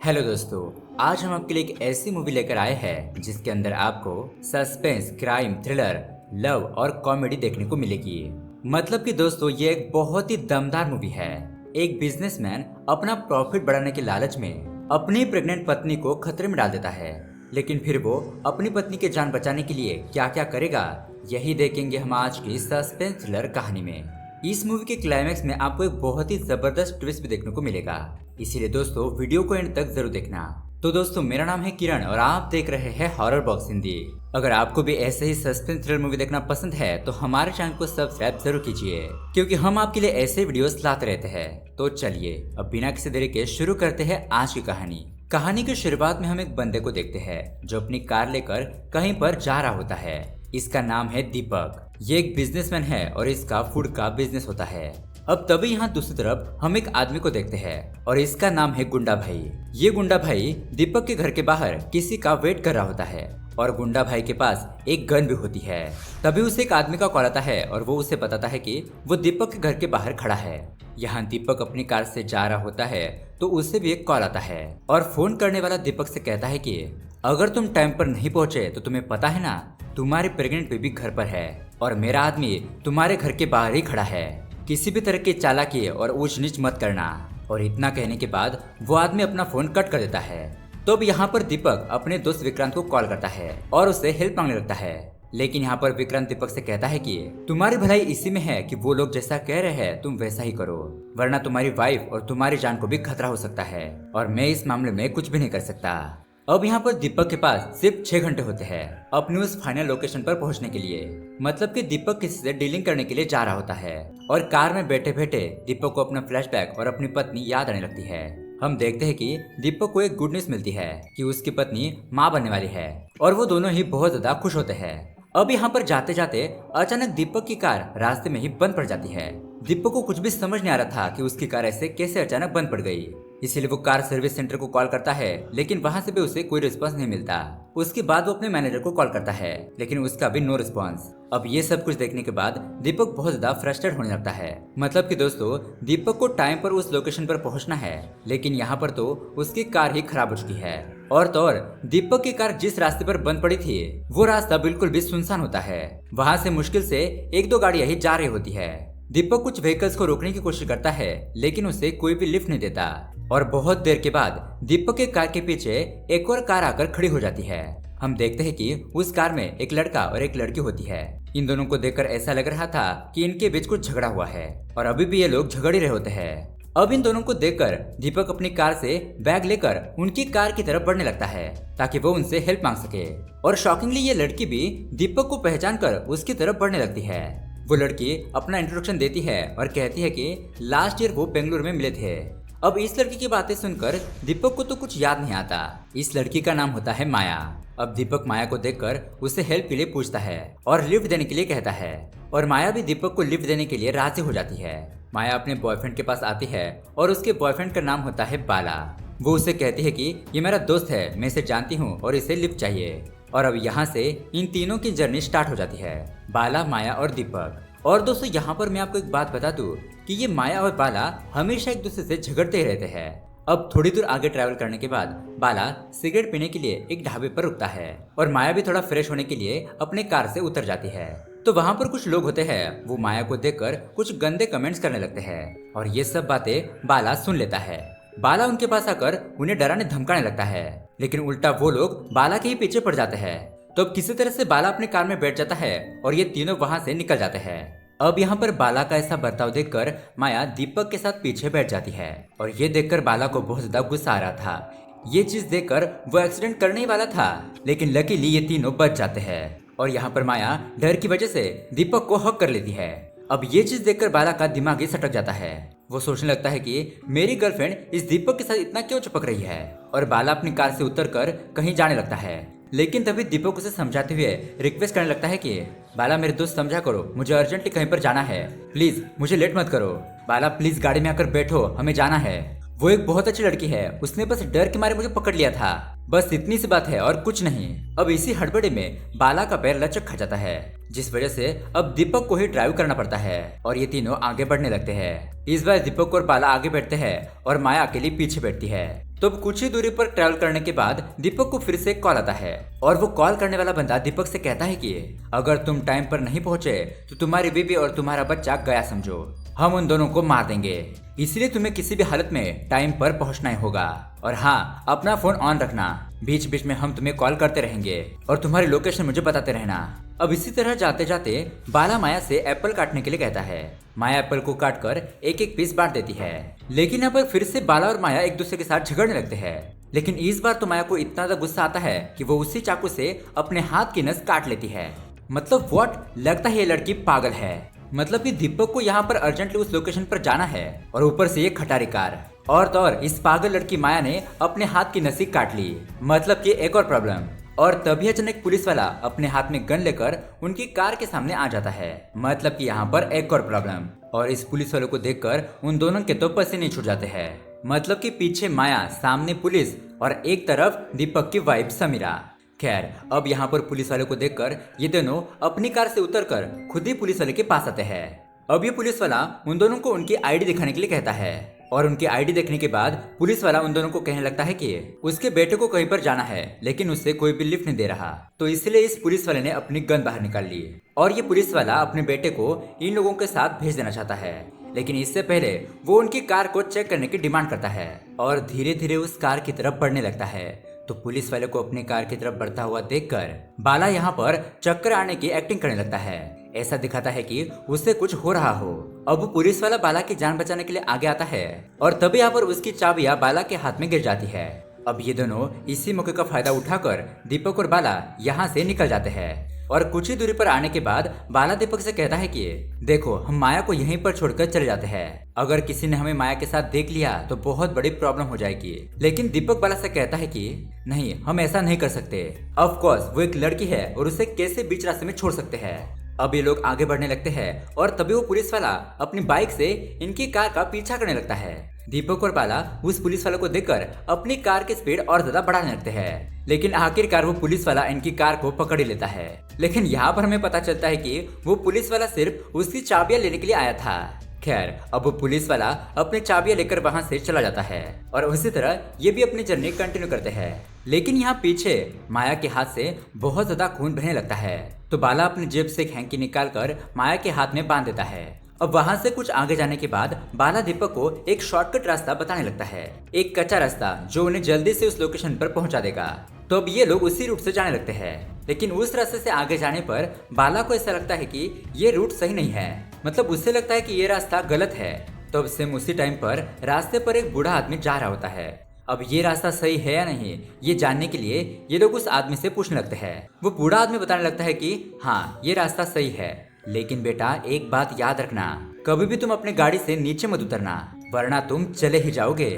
Hello दोस्तों, आज हम आपके लिए एक ऐसी मूवी लेकर आए हैं जिसके अंदर आपको सस्पेंस, क्राइम, थ्रिलर, लव और कॉमेडी देखने को मिलेगी। मतलब कि दोस्तों ये एक बहुत ही दमदार मूवी है। एक बिजनेसमैन अपना प्रॉफिट बढ़ाने के लालच में अपनी प्रेग्नेंट पत्नी को खतरे में डाल देता है, लेकिन फिर वो अपनी पत्नी की जान बचाने के लिए क्या क्या करेगा, यही देखेंगे हम आज की सस्पेंस थ्रिलर कहानी में। इस मूवी के क्लाइमैक्स में आपको एक बहुत ही जबरदस्त ट्विस्ट भी देखने को मिलेगा, इसीलिए दोस्तों वीडियो को एंड तक जरूर देखना। तो दोस्तों मेरा नाम है किरण और आप देख रहे हैं हॉरर बॉक्स हिंदी। अगर आपको भी ऐसे ही सस्पेंस थ्रिलर मूवी देखना पसंद है तो हमारे चैनल को सब्सक्राइब जरूर कीजिए, क्योंकि हम आपके लिए ऐसे वीडियोस लाते रहते हैं। तो चलिए अब बिना किसी देरी के शुरू करते हैं आज की कहानी। कहानी की शुरुआत में हम एक बंदे को देखते हैं जो अपनी कार लेकर कहीं पर जा रहा होता है। इसका नाम है दीपक। ये एक बिजनेसमैन है और इसका फूड का बिजनेस होता है। अब तभी यहाँ दूसरी तरफ हम एक आदमी को देखते हैं और इसका नाम है गुंडा भाई। ये गुंडा भाई दीपक के घर के बाहर किसी का वेट कर रहा होता है और गुंडा भाई के पास एक गन भी होती है। तभी उसे एक आदमी का कॉल आता है और वो उसे बताता है कि वो दीपक के घर के बाहर खड़ा है। यहाँ दीपक अपनी कार से जा रहा होता है तो उसे भी एक कॉल आता है और फोन करने वाला दीपक से कहता है कि अगर तुम टाइम पर नहीं पहुंचे तो तुम्हें पता है ना, तुम्हारी प्रेग्नेंट बेबी घर पर है और मेरा आदमी तुम्हारे घर के बाहर ही खड़ा है। किसी भी तरह की चालाकी और ऊंच नीच मत करना। और इतना कहने के बाद वो आदमी अपना फोन कट कर देता है। तो अब यहाँ पर दीपक अपने दोस्त विक्रांत को कॉल करता है और उससे हेल्प मांगने लगता है। लेकिन यहाँ पर विक्रांत दीपक से कहता है कि तुम्हारी भलाई इसी में है कि वो लोग जैसा कह रहे हैं तुम वैसा ही करो, वरना तुम्हारी वाइफ और तुम्हारी जान को भी खतरा हो सकता है और मैं इस मामले में कुछ भी नहीं कर सकता। अब यहाँ पर दीपक के पास सिर्फ 6 घंटे होते हैं अपनी उस फाइनल लोकेशन पर पहुंचने के लिए। मतलब कि दीपक किसी से डीलिंग करने के लिए जा रहा होता है और कार में बैठे बैठे दीपक को अपना फ्लैशबैक और अपनी पत्नी याद आने लगती है। हम देखते हैं कि दीपक को एक गुड न्यूज मिलती है कि उसकी पत्नी माँ बनने वाली है और वो दोनों ही बहुत ज्यादा खुश होते हैं। अब यहाँ पर जाते जाते अचानक दीपक की कार रास्ते में ही बंद पड़ जाती है। दीपक को कुछ भी समझ नहीं आ रहा था कि उसकी कार ऐसे कैसे अचानक बंद पड़ गई। इसीलिए वो कार सर्विस सेंटर को कॉल करता है, लेकिन वहां से भी उसे कोई रिस्पांस नहीं मिलता। उसके बाद वो अपने मैनेजर को कॉल करता है, लेकिन उसका भी नो रिस्पांस। अब ये सब कुछ देखने के बाद दीपक बहुत ज्यादा फ्रस्ट्रेट होने लगता है। मतलब कि दोस्तों दीपक को टाइम पर उस लोकेशन पर पहुंचना है, लेकिन यहाँ पर तो उसकी कार ही खराब हो चुकी है। और तो और दीपक की कार जिस रास्ते पर बंद पड़ी थी वो रास्ता बिल्कुल भी सुनसान होता है। वहां से मुश्किल से 1-2 गाड़ियां ही जा रही होती है। दीपक कुछ व्हीकल्स को रोकने की कोशिश करता है, लेकिन उसे कोई भी लिफ्ट नहीं देता। और बहुत देर के बाद दीपक के कार के पीछे एक और कार आकर खड़ी हो जाती है। हम देखते हैं कि उस कार में एक लड़का और एक लड़की होती है। इन दोनों को देखकर ऐसा लग रहा था कि इनके बीच कुछ झगड़ा हुआ है और अभी भी ये लोग झगड़ ही रहे होते हैं। अब इन दोनों को देखकर दीपक अपनी कार से बैग लेकर उनकी कार की तरफ बढ़ने लगता है ताकि वो उनसे हेल्प मांग सके। और शॉकिंगली ये लड़की भी दीपक को पहचान कर उसकी तरफ बढ़ने लगती है। वो लड़की अपना इंट्रोडक्शन देती है और कहती है कि लास्ट ईयर वो बेंगलुरु में मिले थे। अब इस लड़की की बातें सुनकर दीपक को तो कुछ याद नहीं आता। इस लड़की का नाम होता है माया। अब दीपक माया को देखकर उसे हेल्प के लिए पूछता है और लिफ्ट देने के लिए कहता है और माया भी दीपक को लिफ्ट देने के लिए राजी हो जाती है। माया अपने बॉयफ्रेंड के पास आती है और उसके बॉयफ्रेंड का नाम होता है बाला। वो उसे कहती है कि ये मेरा दोस्त है, मैं इसे जानती हूँ और इसे लिफ्ट चाहिए। और अब यहाँ से इन तीनों की जर्नी स्टार्ट हो जाती है, बाला, माया और दीपक। और दोस्तों यहाँ पर मैं आपको एक बात बता दूं कि ये माया और बाला हमेशा एक दूसरे से झगड़ते ही रहते हैं। अब थोड़ी दूर आगे ट्रैवल करने के बाद बाला सिगरेट पीने के लिए एक ढाबे पर रुकता है और माया भी थोड़ा फ्रेश होने के लिए अपने कार से उतर जाती है। तो वहाँ पर कुछ लोग होते हैं, वो माया को देखकर कुछ गंदे कमेंट्स करने लगते हैं और ये सब बातें बाला सुन लेता है। बाला उनके पास आकर उन्हें डराने धमकाने लगता है, लेकिन उल्टा वो लोग बाला के ही पीछे पड़ जाते हैं। तो अब किसी तरह से बाला अपने कार में बैठ जाता है और ये तीनों वहां से निकल जाते हैं। अब यहाँ पर बाला का ऐसा बर्ताव देखकर माया दीपक के साथ पीछे बैठ जाती है और ये देखकर बाला को बहुत ज्यादा गुस्सा आ रहा था। ये चीज देखकर वो एक्सीडेंट करने ही वाला था, लेकिन लकीली ये तीनों बच जाते हैं। और यहाँ पर माया डर की वजह से दीपक को हक कर लेती है। अब ये चीज देखकर बाला का दिमाग ही सटक जाता है। वो सोचने लगता है कि मेरी गर्लफ्रेंड इस दीपक के साथ इतना क्यों चिपक रही है। और बाला अपनी कार से उतरकर कहीं जाने लगता है, लेकिन तभी दीपक उसे समझाते हुए रिक्वेस्ट करने लगता है कि बाला मेरे दोस्त समझा करो, मुझे अर्जेंटली कहीं पर जाना है, प्लीज मुझे लेट मत करो। बाला प्लीज गाड़ी में आकर बैठो, हमें जाना है। वो एक बहुत अच्छी लड़की है, उसने बस डर के मारे मुझे पकड़ लिया था, बस इतनी सी बात है और कुछ नहीं। अब इसी हड़बड़ी में बाला का पैर लचक खा जाता है, जिस वजह से अब दीपक को ही ड्राइव करना पड़ता है और ये तीनों आगे बढ़ने लगते हैं। इस बार दीपक और बाला आगे बैठते हैं और माया अकेली पीछे बैठती है। तो अब कुछ ही दूरी पर ट्रैवल करने के बाद दीपक को फिर से कॉल आता है और वो कॉल करने वाला बंदा दीपक से कहता है कि अगर तुम टाइम पर नहीं पहुंचे तो तुम्हारी बीवी और तुम्हारा बच्चा गया समझो, हम उन दोनों को मार देंगे, इसलिए तुम्हें किसी भी हालत में टाइम पर पहुंचना ही होगा। और हाँ, अपना फोन ऑन रखना, बीच बीच में हम तुम्हें कॉल करते रहेंगे और तुम्हारी लोकेशन मुझे बताते रहना। अब इसी तरह जाते जाते बाला माया से एप्पल काटने के लिए कहता है। माया एप्पल को काट कर एक एक पीस बांट देती है, लेकिन यहाँ पर फिर से बाला और माया एक दूसरे के साथ झगड़ने लगते हैं। लेकिन इस बार तो माया को इतना ज्यादा गुस्सा आता है कि वो उसी चाकू से अपने हाथ की नस काट लेती है। मतलब व्हाट, लगता है ये लड़की पागल है। मतलब कि दीपक को यहाँ पर अर्जेंटली उस लोकेशन पर जाना है और ऊपर से ये खटारी कार, और तो और इस पागल लड़की माया ने अपने हाथ की नसी काट ली। मतलब कि एक और प्रॉब्लम। और तभी अचानक पुलिस वाला अपने हाथ में गन लेकर उनकी कार के सामने आ जाता है। मतलब कि यहाँ पर एक और प्रॉब्लम। और इस पुलिस वाले को देखकर उन दोनों के तो पसीने छूट जाते हैं। मतलब कि पीछे माया, सामने पुलिस और एक तरफ दीपक की वाइफ समीरा। खैर, अब यहाँ पर पुलिस वाले को देखकर ये दोनों अपनी कार से उतरकर खुद ही पुलिस वाले के पास आते हैं। अब ये पुलिस वाला उन दोनों को उनकी आईडी दिखाने के लिए कहता है और उनकी आईडी देखने के बाद पुलिस वाला उन दोनों को कहने लगता है कि उसके बेटे को कहीं पर जाना है, लेकिन उससे कोई भी लिफ्ट नहीं दे रहा। तो इसलिए इस पुलिस वाले ने अपनी गन बाहर निकाल ली और ये पुलिस वाला अपने बेटे को इन लोगों के साथ भेज देना चाहता है। लेकिन इससे पहले वो उनकी कार को चेक करने की डिमांड करता है और धीरे धीरे उस कार की तरफ बढ़ने लगता है। तो पुलिस वाले को अपनी कार की तरफ बढ़ता हुआ देखकर बाला यहाँ पर चक्कर आने की एक्टिंग करने लगता है। ऐसा दिखाता है कि उससे कुछ हो रहा हो। अब पुलिस वाला बाला की जान बचाने के लिए आगे आता है और तभी यहाँ पर उसकी चाबियां बाला के हाथ में गिर जाती है। अब ये दोनों इसी मौके का फायदा उठाकर दीपक और बाला यहाँ से निकल जाते हैं। और कुछ ही दूरी पर आने के बाद बाला दीपक से कहता है कि देखो, हम माया को यहीं पर छोड़कर चले जाते हैं। अगर किसी ने हमें माया के साथ देख लिया तो बहुत बड़ी प्रॉब्लम हो जाएगी। लेकिन दीपक बाला से कहता है कि नहीं, हम ऐसा नहीं कर सकते। ऑफ कोर्स वो एक लड़की है और उसे कैसे बीच रास्ते में छोड़ सकते हैं। अब ये लोग आगे बढ़ने लगते हैं और तभी वो पुलिस वाला अपनी बाइक से इनकी कार का पीछा करने लगता है। दीपक और बाला उस पुलिस वाले को देखकर अपनी कार की स्पीड और ज्यादा बढ़ाने लगते हैं, लेकिन आखिरकार वो पुलिस वाला इनकी कार को पकड़ ही लेता है। लेकिन यहाँ पर हमें पता चलता है कि वो पुलिस वाला सिर्फ उसकी चाबियां लेने के लिए आया था। खैर, अब वो पुलिस वाला अपनी चाबियां लेकर वहां से चला जाता है और उसी तरह ये भी अपनी जर्नी कंटिन्यू करते हैं। लेकिन यहाँ पीछे माया के हाथ से बहुत ज्यादा खून बहने लगता है। तो बाला अपनी जेब से एक हैंकी निकाल कर माया के हाथ में बांध देता है। अब वहां से कुछ आगे जाने के बाद बाला दीपक को एक शॉर्टकट रास्ता बताने लगता है, एक कच्चा रास्ता जो उन्हें जल्दी से उस लोकेशन पर पहुंचा देगा। तो अब ये लोग उसी रूट से जाने लगते हैं। लेकिन उस रास्ते से आगे जाने पर बाला को ऐसा लगता है कि ये रूट सही नहीं है। मतलब उससे लगता है कि ये रास्ता गलत है। तो अब सेम उसी टाइम पर रास्ते पर एक बूढ़ा आदमी जा रहा होता है। अब ये रास्ता सही है या नहीं, ये जानने के लिए ये लोग उस आदमी से पूछने लगते हैं। वो बूढ़ा आदमी बताने लगता है कि हाँ, ये रास्ता सही है, लेकिन बेटा एक बात याद रखना, कभी भी तुम अपने गाड़ी से नीचे मत उतरना, वरना तुम चले ही जाओगे।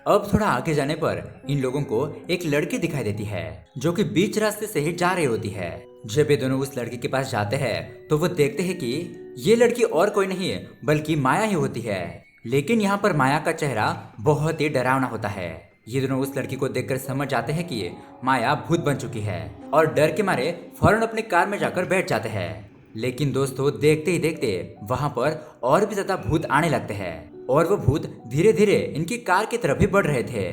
अब थोड़ा आगे जाने पर इन लोगों को एक लड़की दिखाई देती है जो कि बीच रास्ते से ही जा रही होती है। जब ये दोनों उस लड़की के पास जाते हैं तो वो देखते हैं कि ये लड़की और कोई नहीं है बल्कि माया ही होती है। लेकिन यहाँ पर माया का चेहरा बहुत ही डरावना होता है। ये दोनों उस लड़की को देखकर समझ जाते हैं कि माया भूत बन चुकी है और डर के मारे फौरन अपनी कार में जाकर बैठ जाते हैं। लेकिन दोस्तों, देखते ही देखते वहां पर और भी ज्यादा भूत आने लगते हैं और वो भूत धीरे धीरे इनकी कार की तरफ भी बढ़ रहे थे।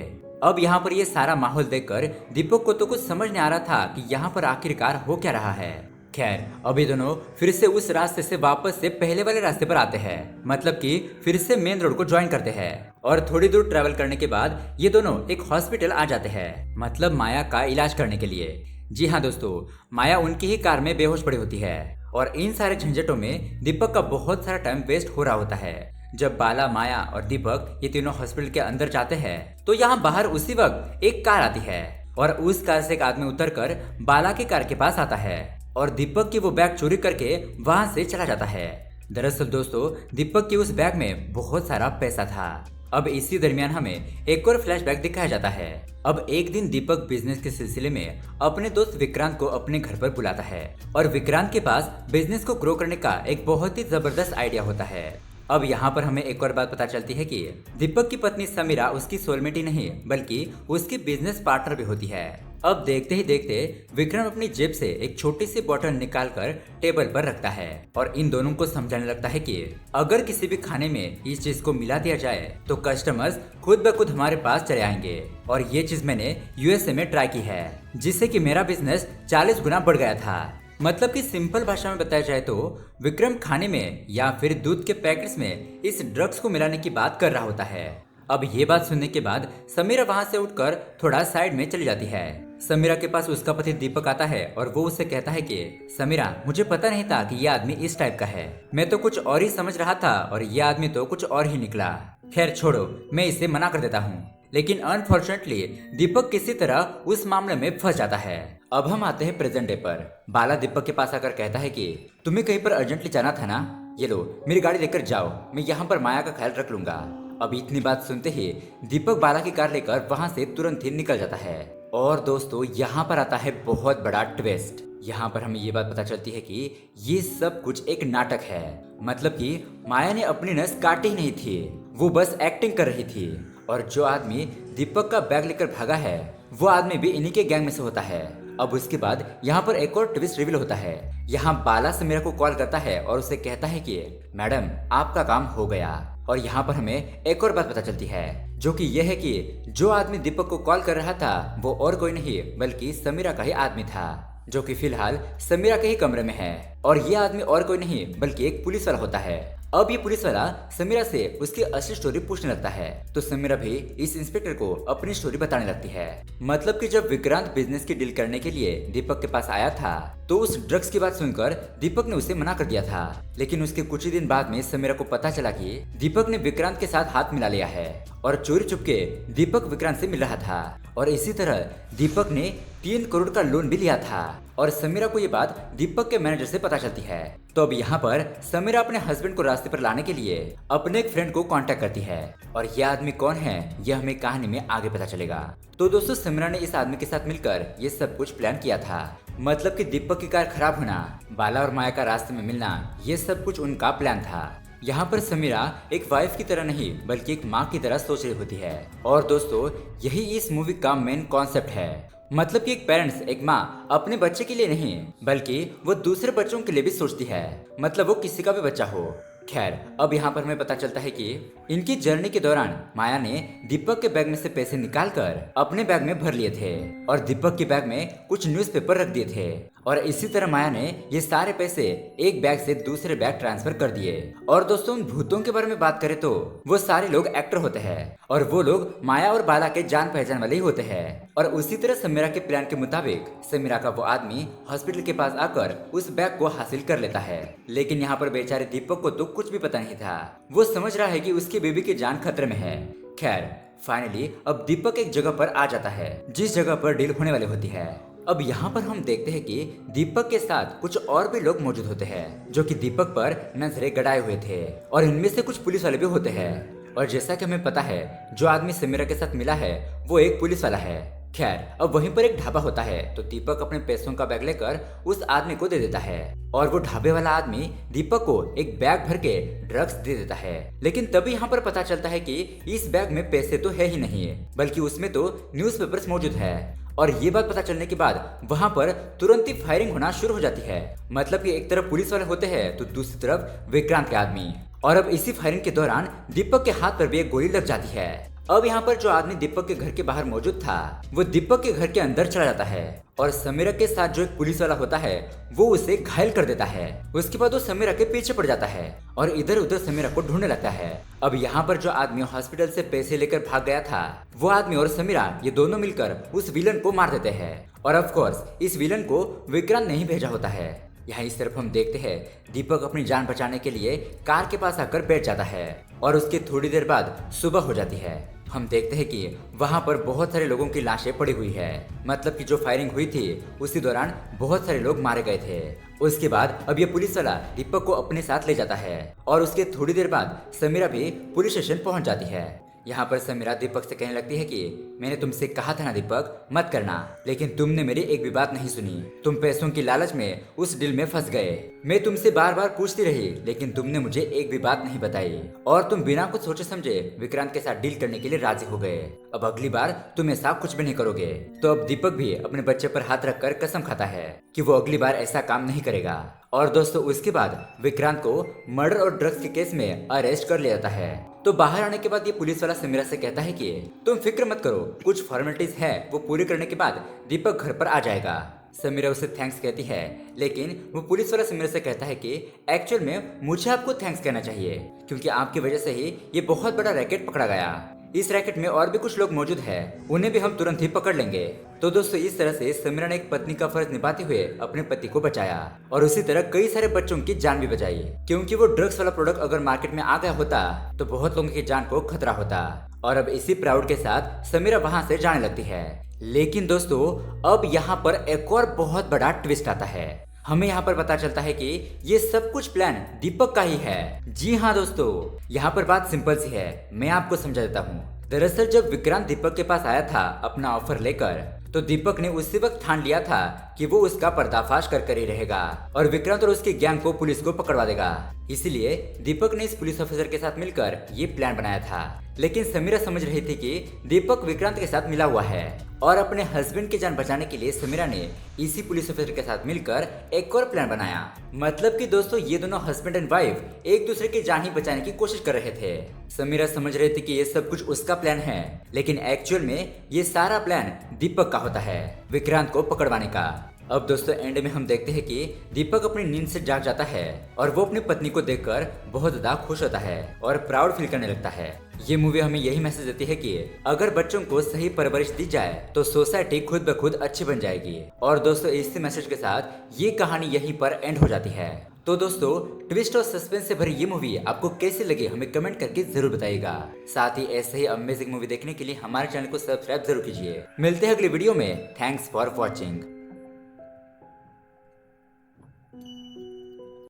अब यहाँ पर ये सारा माहौल देखकर दीपक को तो कुछ समझ नहीं आ रहा था कि यहाँ पर आखिरकार हो क्या रहा है। खैर, अभी दोनों फिर से उस रास्ते से वापस से पहले वाले रास्ते पर आते हैं। मतलब कि फिर से मेन रोड को ज्वाइन करते हैं और थोड़ी दूर ट्रेवल करने के बाद ये दोनों एक हॉस्पिटल आ जाते हैं, मतलब माया का इलाज करने के लिए। जी हाँ दोस्तों, माया उनकी ही कार में बेहोश पड़ी होती है और इन सारे झंझटों में दीपक का बहुत सारा टाइम वेस्ट हो रहा होता है। जब बाला, माया और दीपक ये तीनों हॉस्पिटल के अंदर जाते हैं तो यहाँ बाहर उसी वक्त एक कार आती है और उस कार से एक आदमी उतरकर बाला की कार के पास आता है और दीपक की वो बैग चोरी करके वहां से चला जाता है। दरअसल दोस्तों, दीपक की उस बैग में बहुत सारा पैसा था। अब इसी दरमियान हमें एक और फ्लैशबैक दिखाया जाता है। अब एक दिन दीपक बिजनेस के सिलसिले में अपने दोस्त विक्रांत को अपने घर पर बुलाता है और विक्रांत के पास बिजनेस को ग्रो करने का एक बहुत ही जबरदस्त आइडिया होता है। अब यहाँ पर हमें एक और बात पता चलती है कि दीपक की पत्नी समीरा उसकी सोलमेट ही नहीं बल्कि उसकी बिजनेस पार्टनर भी होती है। अब देखते ही देखते विक्रम अपनी जेब से एक छोटी सी बोतल निकालकर टेबल पर रखता है और इन दोनों को समझाने लगता है कि अगर किसी भी खाने में इस चीज को मिला दिया जाए तो कस्टमर्स खुद ब खुद हमारे पास चले आएंगे और ये चीज मैंने यूएसए में ट्राई की है जिससे कि मेरा बिजनेस 40 गुना बढ़ गया था। मतलब कि सिंपल भाषा में बताया जाए तो विक्रम खाने में या फिर दूध के पैकेट्स में इस ड्रग्स को मिलाने की बात कर रहा होता है। अब ये बात सुनने के बाद समीरा वहां से उठकर थोड़ा साइड में चली जाती है। समीरा के पास उसका पति दीपक आता है और वो उससे कहता है कि समीरा, मुझे पता नहीं था कि ये आदमी इस टाइप का है। मैं तो कुछ और ही समझ रहा था और ये आदमी तो कुछ और ही निकला। खैर छोड़ो, मैं इसे मना कर देता हूँ। लेकिन अनफॉर्चुनेटली दीपक किसी तरह उस मामले में फंस जाता है। अब हम आते हैं प्रेजेंट डे पर। बाला दीपक के पास आकर कहता है कि तुम्हें कहीं पर अर्जेंटली जाना था ना, ये लो मेरी गाड़ी लेकर जाओ, मैं यहाँ पर माया का ख्याल रख लूंगा। अब इतनी बात सुनते ही दीपक बाला की कार लेकर वहां से तुरंत ही निकल जाता है। और दोस्तों यहाँ पर आता है बहुत बड़ा ट्विस्ट। यहाँ पर हमें ये बात पता चलती है कि ये सब कुछ एक नाटक है। मतलब कि माया ने अपनी नस काटी ही नहीं थी, वो बस एक्टिंग कर रही थी। और जो आदमी दीपक का बैग लेकर भागा है वो आदमी भी इन्हीं के गैंग में से होता है। अब उसके बाद यहाँ पर एक और ट्विस्ट रिवील होता है। यहाँ बाला समीरा को कॉल करता है और उसे कहता है कि मैडम आपका काम हो गया। और यहाँ पर हमें एक और बात पता चलती है जो कि यह है कि जो आदमी दीपक को कॉल कर रहा था वो और कोई नहीं बल्कि समीरा का ही आदमी था, जो कि फिलहाल समीरा के ही कमरे में है। और ये आदमी और कोई नहीं बल्कि एक पुलिस वाला होता है। अब ये पुलिस वाला समीरा से उसकी असली स्टोरी पूछने लगता है तो समीरा भी इस इंस्पेक्टर को अपनी स्टोरी बताने लगती है। मतलब कि जब विक्रांत बिजनेस की डील करने के लिए दीपक के पास आया था तो उस ड्रग्स की बात सुनकर दीपक ने उसे मना कर दिया था। लेकिन उसके कुछ ही दिन बाद में समीरा को पता चला कि दीपक ने विक्रांत के साथ हाथ मिला लिया है और चोरी चुपके दीपक विक्रांत से मिल रहा था। और इसी तरह दीपक ने 3 करोड़ का लोन भी लिया था। और समीरा को ये बात दीपक के मैनेजर से पता चलती है। तो अब यहाँ पर समीरा अपने हस्बैंड को रास्ते पर लाने के लिए अपने एक फ्रेंड को कांटेक्ट करती है। और यह आदमी कौन है यह हमें कहानी में आगे पता चलेगा। तो दोस्तों समीरा ने इस आदमी के साथ मिलकर ये सब कुछ प्लान किया था। मतलब कि दीपक की कार खराब होना, बाला और माया का रास्ते में मिलना, ये सब कुछ उनका प्लान था। यहाँ पर समीरा एक वाइफ की तरह नहीं बल्कि एक माँ की तरह सोच रही होती है। और दोस्तों यही इस मूवी का मेन कॉन्सेप्ट है। मतलब कि एक पेरेंट्स, एक माँ अपने बच्चे के लिए नहीं बल्कि वो दूसरे बच्चों के लिए भी सोचती है। मतलब वो किसी का भी बच्चा हो। खैर अब यहाँ पर हमें पता चलता है कि इनकी जर्नी के दौरान माया ने दीपक के बैग में से पैसे निकालकर अपने बैग में भर लिए थे और दीपक के बैग में कुछ न्यूज़पेपर रख दिए थे। और इसी तरह माया ने ये सारे पैसे एक बैग से दूसरे बैग ट्रांसफर कर दिए। और दोस्तों उन भूतों के बारे में बात करें तो वो सारे लोग एक्टर होते हैं और वो लोग माया और बाला के जान पहचान वाले ही होते हैं। और उसी तरह समीरा के प्लान के मुताबिक समीरा का वो आदमी हॉस्पिटल के पास आकर उस बैग को हासिल कर लेता है। लेकिन यहाँ पर बेचारे दीपक को तो कुछ भी पता नहीं था। वो समझ रहा है कि उसकी बेबी की जान खतरे में है। खैर फाइनली अब दीपक एक जगह पर आ जाता है जिस जगह पर डील होने वाली होती है। अब यहाँ पर हम देखते हैं कि दीपक के साथ कुछ और भी लोग मौजूद होते हैं जो कि दीपक पर नजरें गड़ाए हुए थे और इनमें से कुछ पुलिस वाले भी होते हैं। और जैसा कि हमें पता है जो आदमी समीरा के साथ मिला है वो एक पुलिस वाला है। खैर अब वहीं पर एक ढाबा होता है तो दीपक अपने पैसों का बैग लेकर उस आदमी को दे देता है और वो ढाबे वाला आदमी दीपक को एक बैग भर के ड्रग्स दे देता है। लेकिन तभी यहाँ पर पता चलता है कि इस बैग में पैसे तो है ही नहीं बल्कि उसमें तो न्यूज़पेपर्स मौजूद है। और ये बात पता चलने के बाद वहाँ पर तुरंत ही फायरिंग होना शुरू हो जाती है। मतलब कि एक तरफ पुलिस वाले होते हैं तो दूसरी तरफ विक्रांत के आदमी। और अब इसी फायरिंग के दौरान दीपक के हाथ पर भी एक गोली लग जाती है। अब यहाँ पर जो आदमी दीपक के घर के बाहर मौजूद था वो दीपक के घर के अंदर चला जाता है और समीरा के साथ जो एक पुलिस वाला होता है वो उसे घायल कर देता है। उसके बाद वो समीरा के पीछे पड़ जाता है और इधर उधर समीरा को ढूंढने लगता है। अब यहाँ पर जो आदमी हॉस्पिटल से पैसे लेकर भाग गया था वो आदमी और समीरा ये दोनों मिलकर उस विलन को मार देते हैं। और ऑफ कोर्स इस विलन को विक्रांत नहीं भेजा होता है। यहाँ इस तरफ हम देखते हैं दीपक अपनी जान बचाने के लिए कार के पास आकर बैठ जाता है और उसके थोड़ी देर बाद सुबह हो जाती है। हम देखते हैं कि वहाँ पर बहुत सारे लोगों की लाशें पड़ी हुई है। मतलब कि जो फायरिंग हुई थी उसी दौरान बहुत सारे लोग मारे गए थे। उसके बाद अब ये पुलिस वाला दीपक को अपने साथ ले जाता है और उसके थोड़ी देर बाद समीरा भी पुलिस स्टेशन पहुँच जाती है। यहाँ पर समीरा दीपक से कहने लगती है कि मैंने तुमसे कहा था ना दीपक, मत करना, लेकिन तुमने मेरी एक भी बात नहीं सुनी। तुम पैसों की लालच में उस डील में फंस गए। मैं तुमसे बार बार पूछती रही, लेकिन तुमने मुझे एक भी बात नहीं बताई और तुम बिना कुछ सोचे समझे विक्रांत के साथ डील करने के लिए राजी हो गए। अब अगली बार तुम ऐसा कुछ भी नहीं करोगे। तो अब दीपक भी अपने बच्चे पर हाथ रखकर कसम खाता है कि वो अगली बार ऐसा काम नहीं करेगा। और दोस्तों उसके बाद विक्रांत को मर्डर और ड्रग्स के केस में अरेस्ट कर लिया जाता है। तो बाहर आने के बाद ये पुलिस वाला समीरा से कहता है कि तुम फिक्र मत करो, कुछ फॉर्मेलिटीज है वो पूरी करने के बाद दीपक घर पर आ जाएगा। समीरा उसे थैंक्स कहती है, लेकिन वो पुलिस वाला समीरा से कहता है कि एक्चुअल में मुझे आपको थैंक्स कहना चाहिए, क्योंकि आपकी वजह से ही ये बहुत बड़ा रैकेट पकड़ा गया। इस रैकेट में और भी कुछ लोग मौजूद हैं, उन्हें भी हम तुरंत ही पकड़ लेंगे। तो दोस्तों इस तरह से समीरा ने एक पत्नी का फर्ज निभाते हुए अपने पति को बचाया और उसी तरह कई सारे बच्चों की जान भी बचाई, क्योंकि वो ड्रग्स वाला प्रोडक्ट अगर मार्केट में आ गया होता तो बहुत लोगों की जान को खतरा होता। और अब इसी प्राउड के साथ समीरा वहां से जाने लगती है। लेकिन दोस्तों अब यहाँ पर एक और बहुत बड़ा ट्विस्ट आता है। हमें यहाँ पर पता चलता है कि ये सब कुछ प्लान दीपक का ही है। जी हाँ दोस्तों, यहाँ पर बात सिंपल सी है, मैं आपको समझा देता हूँ। दरअसल जब विक्रांत दीपक के पास आया था अपना ऑफर लेकर, तो दीपक ने उसी वक्त ठान लिया था कि वो उसका पर्दाफाश कर ही रहेगा और विक्रांत और उसकी गैंग को पुलिस को पकड़वा देगा। इसीलिए दीपक ने इस पुलिस ऑफिसर के साथ मिलकर ये प्लान बनाया था। लेकिन समीरा समझ रही थी कि दीपक विक्रांत के साथ मिला हुआ है और अपने हस्बैंड की जान बचाने के लिए समीरा ने इसी पुलिस ऑफिसर के साथ मिलकर एक और प्लान बनाया। मतलब कि दोस्तों ये दोनों हस्बैंड एंड वाइफ एक दूसरे की जान ही बचाने की कोशिश कर रहे थे। समीरा समझ रही थी कि ये सब कुछ उसका प्लान है, लेकिन एक्चुअल में ये सारा प्लान दीपक का होता है विक्रांत को पकड़वाने का। अब दोस्तों एंड में हम देखते हैं कि दीपक अपनी नींद से जाग जाता है और वो अपनी पत्नी को देखकर बहुत ज्यादा खुश होता है और प्राउड फील करने लगता है। ये मूवी हमें यही मैसेज देती है कि अगर बच्चों को सही परवरिश दी जाए तो सोसाइटी खुद ब खुद अच्छी बन जाएगी। और दोस्तों इसी मैसेज के साथ ये कहानी यहीं पर एंड हो जाती है। तो दोस्तों ट्विस्ट और सस्पेंस से भरी ये मूवी आपको कैसी लगी हमें कमेंट करके जरूर बताइएगा। साथ ही ऐसे ही अमेजिंग मूवी देखने के लिए हमारे चैनल को सब्सक्राइब जरूर कीजिए। मिलते हैं अगली वीडियो में। Thanks for watching.